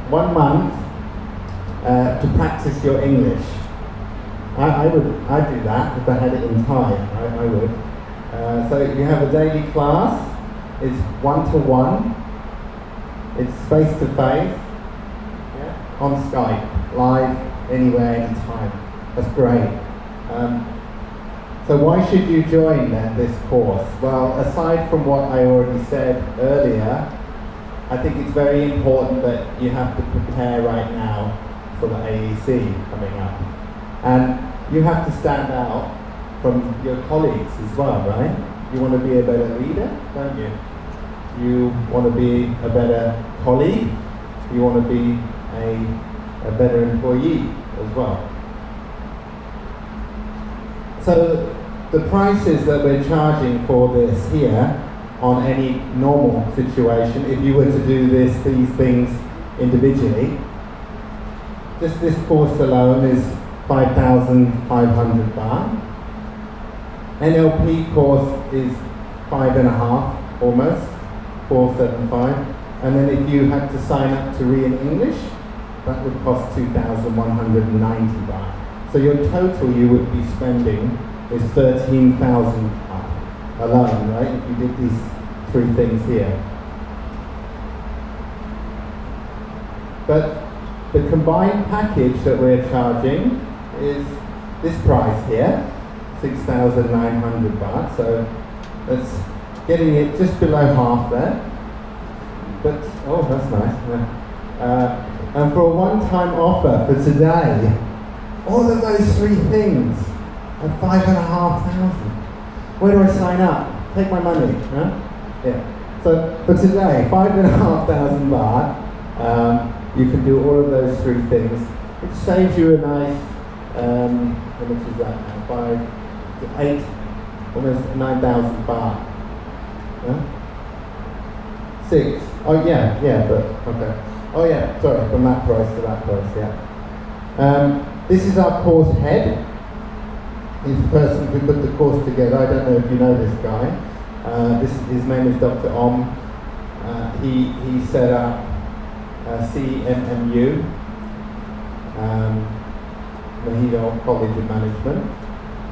Speaker 6: 1 month to practice your English. I'd do that if I had it in time. I would. So you have a daily class. It's 1-to-1. It's face-to-face. Yeah. On Skype, live, anywhere, anytime. That's great. So why should you join this course? Well, aside from what I already said earlier, I think it's very important that you have to prepare right now for the AEC coming up. And you have to stand out from your colleagues as well, right? You want to be a better leader, don't you? You want to be a better colleague. You want to be a a better employee as well. So the prices that we're charging for this here on any normal situation, if you were to do these things individually, just this course alone is 5,500 baht. NLP course is 5.5 almost, 475. And then if you had to sign up to Rian English, that would cost 2,190 baht. So your total you would be spending is 13,000 baht alone, right? If you did these 3 things here. But the combined package that we're charging is this price here, 6,900 baht. So that's getting it just below half there. But, oh, that's nice. And for a one-time offer for today, all of those 3 things at 5,500. Where do I sign up? Take my money, huh? Yeah. So for today, 5,500 baht. You can do all of those 3 things. It saves you a nice, how much is that now? 5 to 8, almost 9,000 baht. Huh? 6. Oh yeah, but okay. Oh yeah, sorry, from that price to that price, yeah. This is our course head. He's the person who put the course together. I don't know if you know this guy. His name is Dr. Om. He set up CMMU, Mahidol College of Management,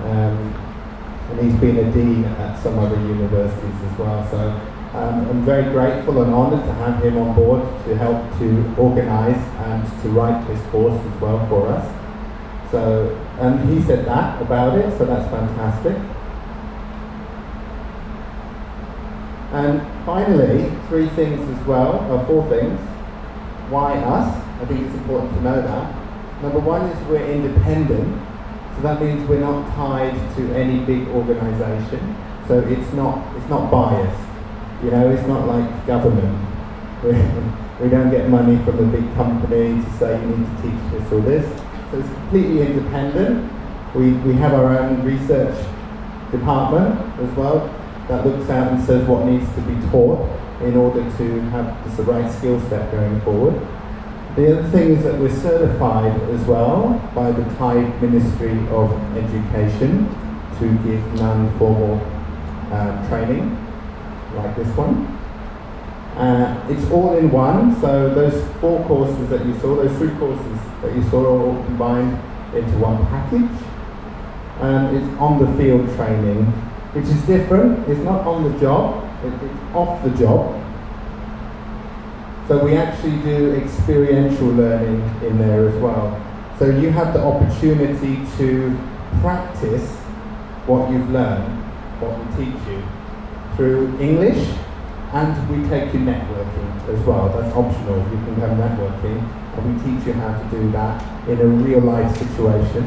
Speaker 6: and he's been a dean at some other universities as well. So I'm very grateful and honoured to have him on board to help to organise and to write this course as well for us. So, and he said that about it, so that's fantastic. And finally, 3 things as well, or 4 things. Why us? I think it's important to know that. Number 1 is we're independent, so that means we're not tied to any big organisation. So it's not biased. You know, it's not like government. We don't get money from a big company to say you need to teach this or this. So it's completely independent. We have our own research department as well that looks out and says what needs to be taught in order to have the right skill set going forward. The other thing is that we're certified as well by the Thai Ministry of Education to give non-formal training like this one. It's all in one, so those 4 courses that you saw, those 3 courses that you saw are all combined into one package. And it's on the field training, which is different. It's not on the job, it's off the job. So we actually do experiential learning in there as well. So you have the opportunity to practice what you've learned, what we teach you, through English, and we take you networking as well. That's optional. You can have networking, and we teach you how to do that in a real life situation.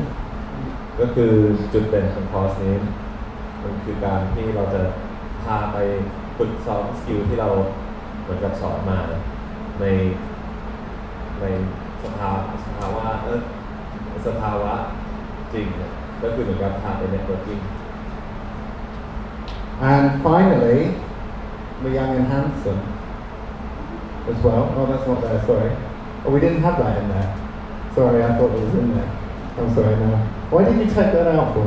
Speaker 5: ก็คือจุดเด่นของคอร์สนี้มันคือการที่เราจะพาไปฝึกซ้อมสกิลที่เราเหมือนกับสอนมาในสภาวะจริงก็คือเหมือนกับพาไป networking.
Speaker 6: And finally, we're young and handsome as well. Oh, that's not there, sorry. Oh, we didn't have that in there. Sorry, I thought it was in there. I'm sorry, no. Why did you take that out for?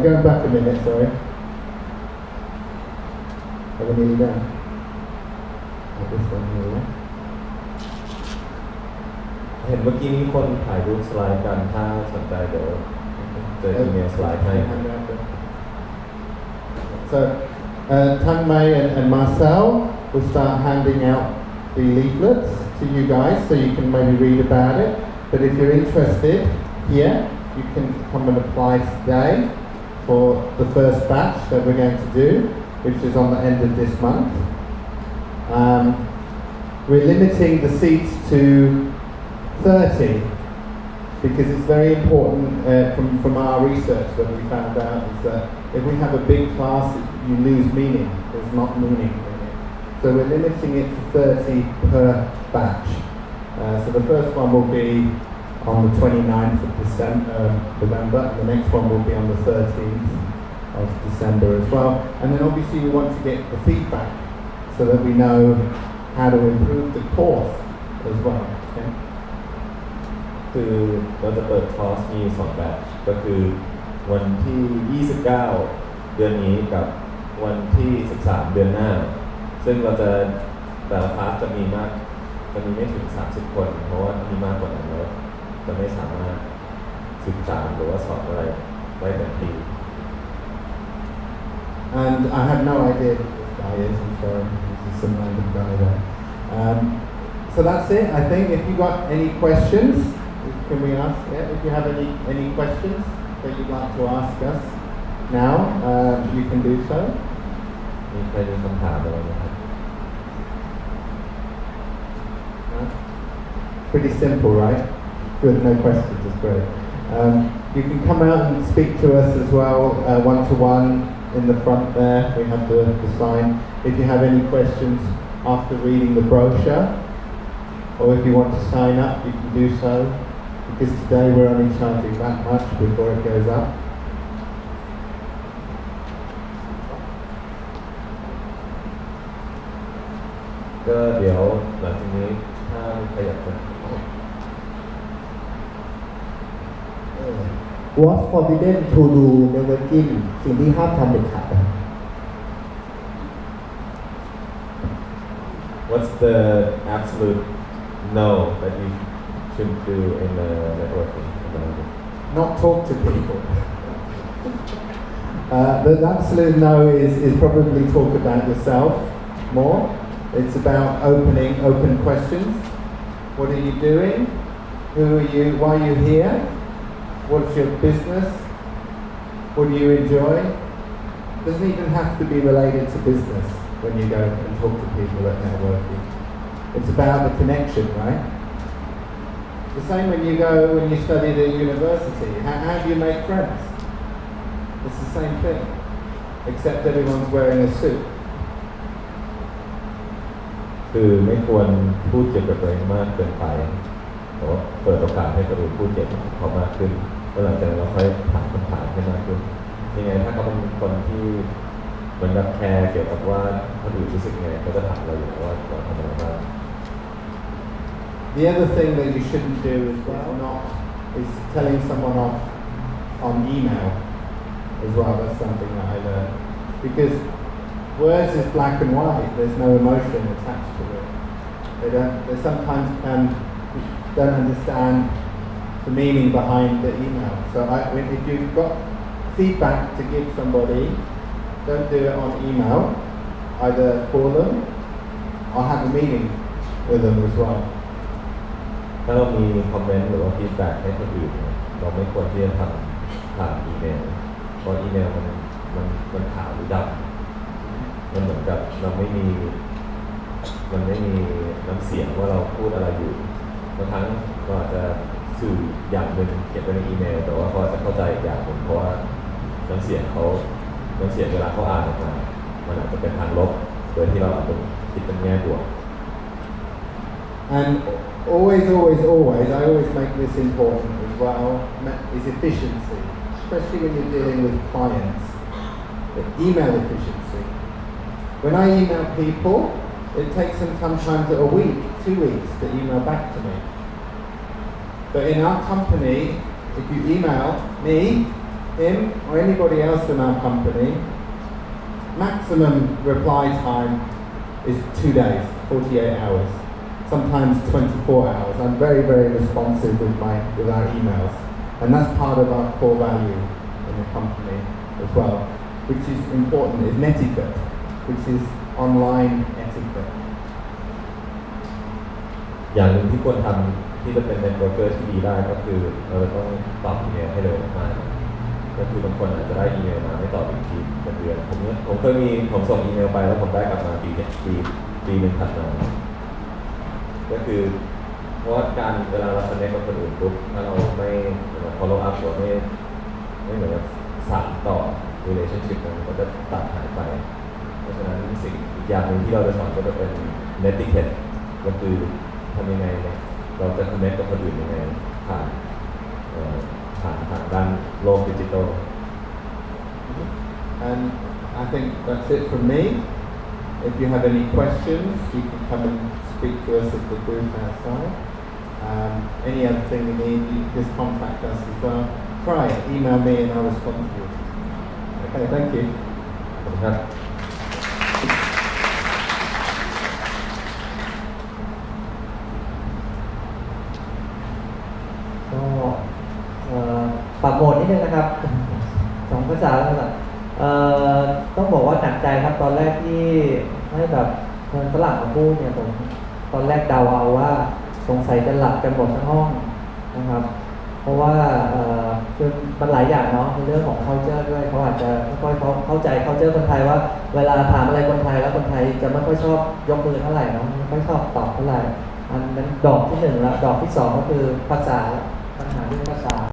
Speaker 6: Going back a minute, sorry. Are we nearly done? This one here, yeah?
Speaker 5: เห็นเมื่อกี้นี้คนถ่ายรูปสไลด์กันถ้าสนใจเดี๋ยวจะอีเมลสไลด์ให้
Speaker 6: So, Tan Mei and Marcel will start handing out the leaflets to you guys so you can maybe read about it. But if you're interested here, you can come and apply today for the first batch that we're going to do, which is on the end of this month. We're limiting the seats to 30 because it's very important from our research that we found out is that if we have a big class, you lose meaning. There's not meaning in it. So we're limiting it to 30 per batch. So the first one will be on the 29th of November, and the next one will be on the 13th of December as well. And then obviously we want to get the feedback so that we know how to improve the course as well. Okay?
Speaker 5: คือเราจะเปิดคอร์สมี2แบบก็คือวันที่ 29 เดือนนี้กับวันที่ 13 เดือนหน้าซึ่งเราจะแต่ละคลาสจะมีไม่ถึง 30 คนเพราะว่ามีมากกว่านั้นแล้วจะไม่สามารถศึกษาหรือว่าสอนอะไรได้เต็มที่
Speaker 6: And I have no idea who this guy is, I'm sorry, he's some random guy there. So that's it, I think. If you got any questions, can we ask? Yeah, if you have any questions that you'd like to ask us now, you can do so.
Speaker 5: มีใครมีคำถามอะไรไหมครับ
Speaker 6: Pretty simple, right? Good, no questions, that's great. You can come out and speak to us as well, one-to-one in the front there. We have the sign. If you have any questions after reading the brochure, or if you want to sign up, you can do so. Because today we're only charging that much before it goes up.
Speaker 5: ก็เดี๋ยวหลังจากนี้ถ้าใครอยากจะ
Speaker 8: What's forbidden to do networking สิ่งที่ห้ามทำเด็ดขาด
Speaker 5: What's the absolute no that you shouldn't do in the networking?
Speaker 6: Not talk to people. The absolute no is probably talk about yourself more. It's about open questions. What are you doing? Who are you? Why are you here? What's your business? What do you enjoy? Doesn't even have to be related to business when you go and talk to people at networking. It's about the connection, right? The same when you study at university. How do you make friends? It's the same thing, except everyone's wearing a suit.
Speaker 5: คือไม่ควรพูดเกี่ยวกับตัวเองมากเกินไปแต่ว่าเปิดโอกาสให้คนอื่นพูดเกี่ยวกับเขามากขึ้นแล้วหลังจากนั้นเราค่อยถามคำถามให้มากขึ้นยังไงถ้าเขาเป็นคนที่เหมือนกับแคร์เกี่ยวกับว่าคนอื่นรู้สึกไงเขาจะถามเราอยู่ว่าเราทำอะไรบ้าง
Speaker 6: The other thing that you shouldn't do as well is telling someone off on email as well. That's something that I learned. Because words is black and white, there's no emotion attached to it. They sometimes don't understand the meaning behind the email. So if you've got feedback to give somebody, don't do it on email. Either call them or have a meeting with them as well.
Speaker 5: ถ้าเรามีคอมเมนต์หรือว่าฟีดแบ็กให้คนอื่นเราไม่ควรที่จะทำผ่านอีเมลเพราะอีเมลมันขาวหรือดำมันเหมือนกับมันไม่มีน้ำเสียงว่าเราพูดอะไรอยู่บางครั้งก็อาจจะสื่ออย่างหนึ่งเขียนไว้ในอีเมลแต่ว่าเขาจะเข้าใจอีกอย่างหนึ่งเพราะว่าน้ำเสียงเวลาเขาอ่านออกมามันอาจจะเป็นทางลบโดยที่เราอาจจะคิดเป็นแง่บวก
Speaker 6: And always, I always make this important as well, is efficiency, especially when you're dealing with clients. The email efficiency. When I email people, it takes them sometimes a week, 2 weeks to email back to me. But in our company, if you email me, him, or anybody else in our company, maximum reply time is 2 days, 48 hours. Sometimes 24 hours. I'm very, very responsive with our emails. And that's part of our core value in the company as well, which is important, is netiquette, which is online etiquette.
Speaker 5: อย่างหนึ่งที่ควรทำที่จะเป็นเน็ตเวิร์กเกอร์ที่ดีได้ก็คือเราจะต้องตอบอีเมลให้เร็วมากก็คือบางคนอาจจะได้อีเมลมาไม่ตอบอีกทีเป็นเดือนผมเคยมีผมส่งอีเมลไปแล้วผมได้กลับมาปีนึงถัดมาก็คือเพราะว่าการเวลาเราคอนเนคกับคนอื่นปุ๊บถ้าเราไม่ follow up หรือไม่เหมือนกับสานต่อ relationship นั้นก็จะตัดหายไปเพราะฉะนั้นสิ่งอีกอย่างหนึ่งที่เราจะสอนก็จะเป็น netiquette ก็คือทำยังไงเนี่ย เราจะคอนเนคกับคนอื่นยังไงผ่านด้านโลกดิจิทัล
Speaker 6: And I think that's it from me. If you have any questions, you can come and speak to us at the booth outside. Any other thing you need, you just contact us as well. Try it, email me and I'll respond to you. Okay, thank you.
Speaker 5: ขอบคุณครับ
Speaker 7: ก็ปรับโหมดนิดนึงนะครับ2 ภาษาแล้วนะต้องบอกว่าหนักใจครับตอนแรกที่ให้แบบคนฝรั่งมาพูดเนี่ยผมตอนแรกเดาเอาว่าสงสัยจะหลับกันหมดทั้งห้องนะครับเพราะว่าคือมันหลายอย่างเนาะในเรื่องของ culture ด้วยเขาอาจจะไม่ค่อยเข้าใจ culture คนไทยว่าเวลาถามอะไรคนไทยแล้วคนไทยจะไม่ค่อยชอบยกมือเท่าไหร่เนาะไม่ค่อยชอบตอบเท่าไหร่อันนั้นดอกที่1แล้วดอกที่2ก็คือภาษาปัญหาเรื่องภาษา